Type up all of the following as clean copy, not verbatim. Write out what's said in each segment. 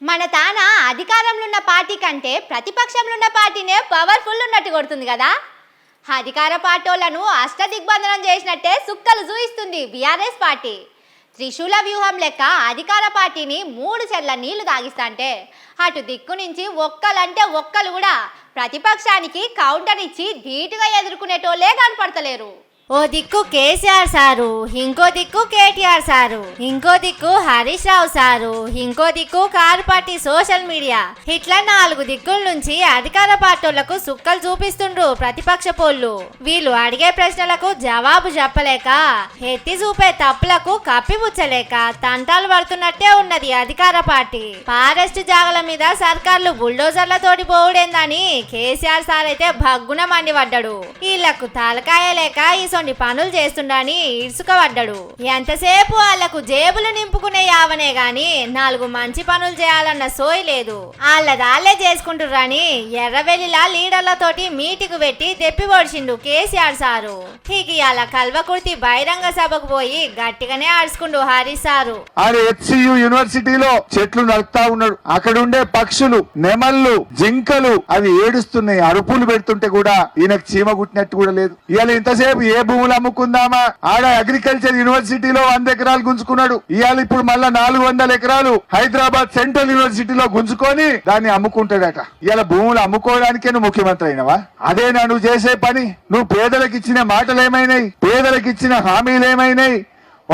మన తాన అధికారంలో ఉన్న పార్టీ కంటే ప్రతిపక్షంలో ఉన్న పార్టీనే పవర్ఫుల్ ఉన్నట్టు కొడుతుంది కదా. అధికార పార్టీలను అష్టదిగ్బంధనం చేసినట్టే సుక్కలు చూయిస్తుంది బీఆర్ఎస్ పార్టీ. త్రిశూల వ్యూహం లెక్క అధికార పార్టీని 3 చెర్ల నీళ్లు తాగిస్తాంటే అటు దిక్కు నుంచి ఒక్కలంటే ఒక్కలు కూడా ప్రతిపక్షానికి కౌంటర్ ఇచ్చి ధీటుగా ఎదుర్కొనేటోళ్ళే కనపడతలేరు. ఓ దిక్కు కేసీఆర్ సారు, ఇంకో దిక్కు కేటీఆర్ సారు, ఇంకో దిక్కు హరీష్ రావు సారు, ఇంకో దిక్కు కారు పార్టీ సోషల్ మీడియా, ఇట్లా 4 దిక్కుల నుంచి అధికార పార్టీలకు సుక్కలు చూపిస్తుండ్రు ప్రతిపక్ష పోళ్ళు. వీళ్ళు అడిగే ప్రశ్నలకు జవాబు చెప్పలేక, ఎత్తి చూపే తప్పులకు కప్పిపుచ్చలేక తంటాలు పడుతున్నట్టే ఉన్నది అధికార పార్టీ. ఫారెస్ట్ జాగల మీద సర్కార్లు బుల్డోజర్లతోటి పోవుడేందని కేసీఆర్ సార్ అయితే భగ్గున మండిపడ్డాడు. వీళ్లకు తలకాయ లేక పనులు చేస్తుండని ఇసుకబడ్డాడు. ఎంతసేపు వాళ్లకు జేబులు నింపుకునే యావనే గాని 4 మంచి పనులు చేయాలన్న సోయి లేదు. వాళ్ళదాళ్లే చేసుకుంటుర్రని ఎర్రవెల్లిలా లీడర్లతోటి మీటింగ్ పెట్టి తెప్పి పొడిచిండు కేసీఆర్ సారు. ఇవాళ కల్వకుర్తి బహిరంగ సభకు పోయి గట్టిగానే అరుచుకుండు హరీష్ సారు. హెచ్సియు యూనివర్సిటీలో చెట్లు నరుకుతా ఉన్నాడు. అక్కడ ఉండే పక్షులు, నెమళ్ళు, జింకలు అవి ఏడుస్తున్నాయి. అరుపులు పెడుతుంటే కూడా ఈయనకు చీమ గుట్టినట్టు కూడా లేదు. ఇవాళ ఇంతసేపు ఏ భూములు అమ్ముకుందామా, ఆడ అగ్రికల్చర్ యూనివర్సిటీలో 100 ఎకరాలు గుంజుకున్నాడు. ఇవాళ ఇప్పుడు మళ్ళా 400 ఎకరాలు హైదరాబాద్ సెంట్రల్ యూనివర్సిటీలో గుంజుకొని దాన్ని అమ్ముకుంటాడట. ఇవాళ భూములు అమ్ముకోవడానికే నువ్వు ముఖ్యమంత్రి అయినవా? అదేనా నువ్వు చేసే పని? నువ్వు పేదలకు ఇచ్చిన మాటలు ఏమైనాయి? పేదలకు ఇచ్చిన హామీలు ఏమైనాయి?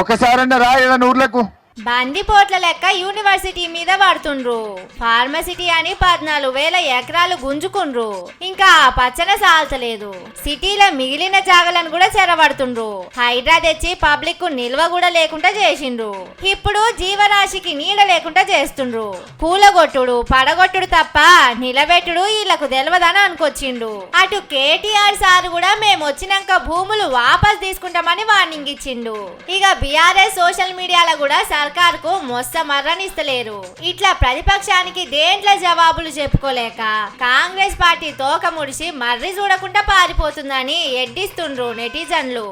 ఒకసారన్నా రా ఏదైనా ఊర్లకు. బందిపోట్ల లెక్క యూనివర్సిటీ మీద పడుతుండ్రు. ఫార్మసిటీ అని 14,000 ఎకరాలు గుంజుకుండ్రు. ఇంకా పచ్చన సాల్తలేదు. సిటీలో మిగిలిన జాగలను కూడా చెరబడుతుండ్రు. హైడ్రా తెచ్చి పబ్లిక్ కు నిల్వ కూడా లేకుండా చేసిండ్రు. ఇప్పుడు జీవరాశికి నీడ లేకుండా చేస్తుండ్రు. కూలగొట్టుడు, పడగొట్టుడు తప్ప నిలబెట్టుడు వీళ్లకు తెలవదని అనుకొచ్చిండు. అటు కేటీఆర్ సార్ కూడా మేము వచ్చినాక భూములు వాపస్ తీసుకుంటామని వార్నింగ్ ఇచ్చిండు. ఇక బీఆర్ఎస్ సోషల్ మీడియాలో కూడా సర్కార్కు మొస్త మర్రనిస్తలేరు. ఇట్లా ప్రతిపక్షానికి దేంట్లో జవాబులు చెప్పుకోలేక కాంగ్రెస్ పార్టీ తోక ముడిసి మర్రి చూడకుండా పారిపోతుందని ఎడ్డిస్తుండ్రు నెటిజన్లు.